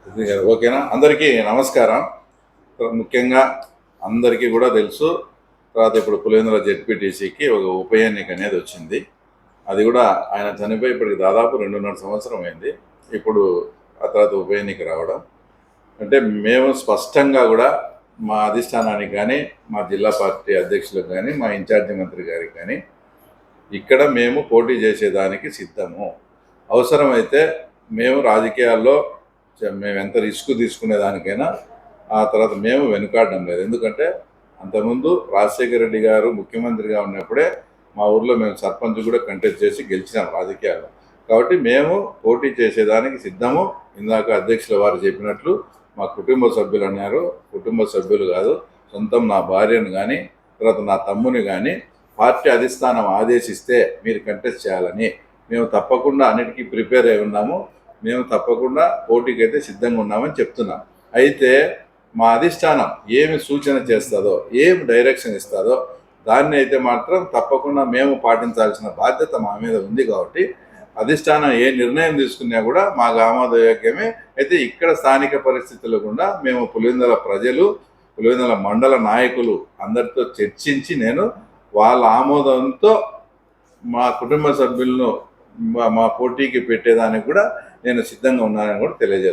ఓకేనా? అందరికీ నమస్కారం. ముఖ్యంగా అందరికీ కూడా తెలుసు. తర్వాత ఇప్పుడు పులివెందుల జెడ్పీటీసీకి ఒక ఉప ఎన్నిక అనేది వచ్చింది. అది కూడా ఆయన చనిపోయి ఇప్పటికి దాదాపు 2.5 సంవత్సరం అయింది. ఇప్పుడు ఆ తర్వాత ఉప ఎన్నిక రావడం అంటే మేము స్పష్టంగా కూడా మా అధిష్టానానికి కానీ, మా జిల్లా పార్టీ అధ్యక్షులకు కానీ, మా ఇన్ఛార్జి మంత్రి గారికి కానీ ఇక్కడ మేము పోటీ చేసేదానికి సిద్ధము. అవసరమైతే మేము రాజకీయాల్లో మేము ఎంత రిస్క్ తీసుకునేదానికైనా ఆ తర్వాత మేము వెనుకాడడం లేదు. ఎందుకంటే అంతకుముందు రాజశేఖర రెడ్డి గారు ముఖ్యమంత్రిగా ఉన్నప్పుడే మా ఊర్లో మేము సర్పంచ్ కూడా కంటెస్ట్ చేసి గెలిచినాం రాజకీయాల్లో. కాబట్టి మేము పోటీ చేసేదానికి సిద్ధము. ఇందాక అధ్యక్షుల వారు చెప్పినట్లు మా కుటుంబ సభ్యులు అన్నారు. కుటుంబ సభ్యులు కాదు, సొంతం నా భార్యను కానీ, తర్వాత నా తమ్ముని కానీ పార్టీ అధిష్టానం ఆదేశిస్తే మీరు కంటెస్ట్ చేయాలని మేము తప్పకుండా అన్నిటికీ ప్రిపేర్ అయి ఉన్నాము. మేము తప్పకుండా పోటీకి అయితే సిద్ధంగా ఉన్నామని చెప్తున్నాం. అయితే మా అధిష్టానం ఏమి సూచన చేస్తుందో, ఏమి డైరెక్షన్ ఇస్తుందో దాన్ని అయితే మాత్రం తప్పకుండా మేము పాటించాల్సిన బాధ్యత మా మీద ఉంది. కాబట్టి అధిష్టానం ఏ నిర్ణయం తీసుకున్నా కూడా మాకు ఆమోదయోగ్యమే. అయితే ఇక్కడ స్థానిక పరిస్థితులు కూడా మేము పులివెందుల ప్రజలు, పులివెందుల మండల నాయకులు అందరితో చర్చించి నేను వాళ్ళ ఆమోదంతో మా కుటుంబ సభ్యులను మా పోటీకి పెట్టేదానికి కూడా నేను సిద్ధంగా ఉన్నానని కూడా తెలియజేస్తాను.